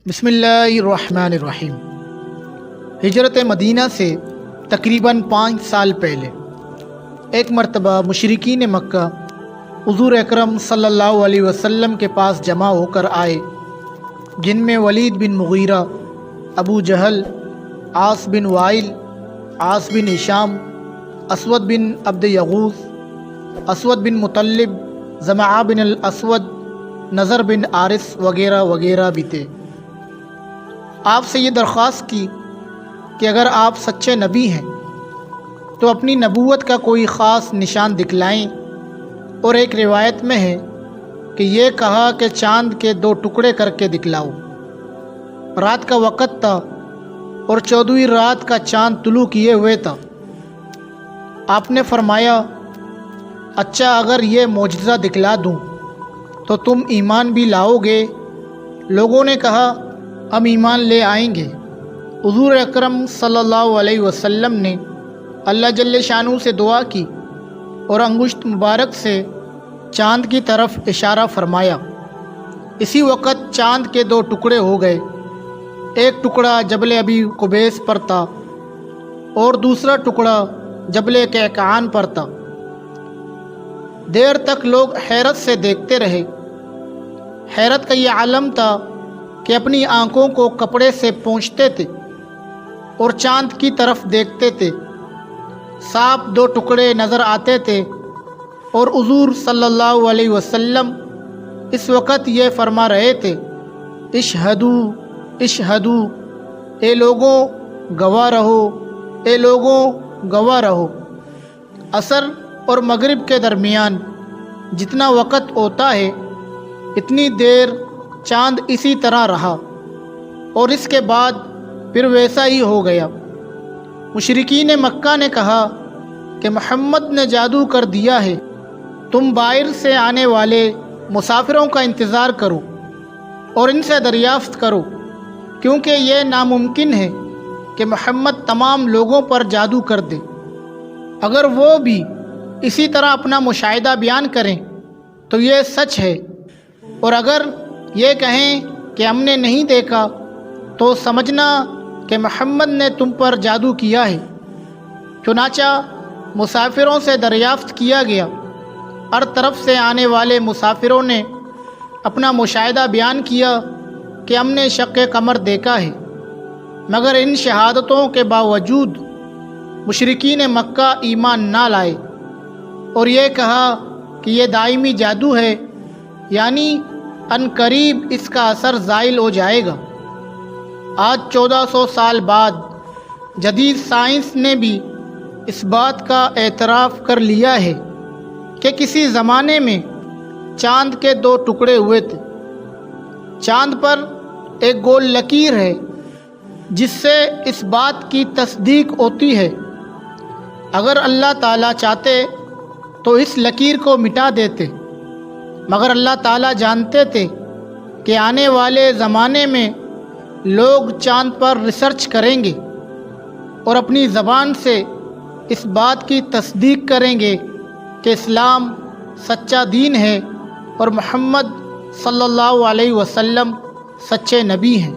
بسم اللہ الرحمن الرحیم۔ ہجرت مدینہ سے تقریباً 5 سال پہلے ایک مرتبہ مشرکین مکہ حضور اکرم صلی اللہ علیہ وسلم کے پاس جمع ہو کر آئے، جن میں ولید بن مغیرہ، ابو جہل، عاص بن وائل، عاص بن ہشام، اسود بن عبد یغوث، اسود بن مطلب، زمعہ بن الاسود، نضر بن حارث وغیرہ وغیرہ بھی تھے۔ آپ سے یہ درخواست کی کہ اگر آپ سچے نبی ہیں تو اپنی نبوت کا کوئی خاص نشان دکھلائیں، اور ایک روایت میں ہے کہ یہ کہا کہ چاند کے 2 ٹکڑے کر کے دکھلاؤ۔ رات کا وقت تھا اور 14ویں رات کا چاند طلوع کیے ہوئے تھا۔ آپ نے فرمایا، اچھا اگر یہ معجزہ دکھلا دوں تو تم ایمان بھی لاؤ گے؟ لوگوں نے کہا، ہم ایمان لے آئیں گے۔ حضور اکرم صلی اللہ علیہ وسلم نے اللہ جل شانہ سے دعا کی اور انگشت مبارک سے چاند کی طرف اشارہ فرمایا۔ اسی وقت چاند کے 2 ٹکڑے ہو گئے، ایک ٹکڑا جبل ابی قبیس پر تھا اور دوسرا ٹکڑا جبل کہکعان پر تھا۔ دیر تک لوگ حیرت سے دیکھتے رہے۔ حیرت کا یہ عالم تھا کہ اپنی آنکھوں کو کپڑے سے پونچھتے تھے اور چاند کی طرف دیکھتے تھے۔ صاف 2 ٹکڑے نظر آتے تھے، اور حضور صلی اللہ علیہ وسلم اس وقت یہ فرما رہے تھے، اشہدو اشہدو، اے لوگوں گواہ رہو، اے لوگوں گواہ رہو۔ عصر اور مغرب کے درمیان جتنا وقت ہوتا ہے اتنی دیر چاند اسی طرح رہا، اور اس کے بعد پھر ویسا ہی ہو گیا۔ مشرکین مکہ نے کہا کہ محمد نے جادو کر دیا ہے، تم باہر سے آنے والے مسافروں کا انتظار کرو اور ان سے دریافت کرو، کیونکہ یہ ناممکن ہے کہ محمد تمام لوگوں پر جادو کر دے۔ اگر وہ بھی اسی طرح اپنا مشاہدہ بیان کریں تو یہ سچ ہے، اور اگر یہ کہیں کہ ہم نے نہیں دیکھا تو سمجھنا کہ محمد نے تم پر جادو کیا ہے۔ چنانچہ مسافروں سے دریافت کیا گیا۔ ہر طرف سے آنے والے مسافروں نے اپنا مشاہدہ بیان کیا کہ ہم نے شق قمر دیکھا ہے، مگر ان شہادتوں کے باوجود مشرکین مکہ ایمان نہ لائے اور یہ کہا کہ یہ دائمی جادو ہے، یعنی ان قریب اس کا اثر زائل ہو جائے گا۔ آج 1400 سال بعد جدید سائنس نے بھی اس بات کا اعتراف کر لیا ہے کہ کسی زمانے میں چاند کے 2 ٹکڑے ہوئے تھے۔ چاند پر ایک گول لکیر ہے جس سے اس بات کی تصدیق ہوتی ہے۔ اگر اللہ تعالیٰ چاہتے تو اس لکیر کو مٹا دیتے، مگر اللہ تعالیٰ جانتے تھے کہ آنے والے زمانے میں لوگ چاند پر ریسرچ کریں گے اور اپنی زبان سے اس بات کی تصدیق کریں گے کہ اسلام سچا دین ہے اور محمد صلی اللہ علیہ وسلم سچے نبی ہیں۔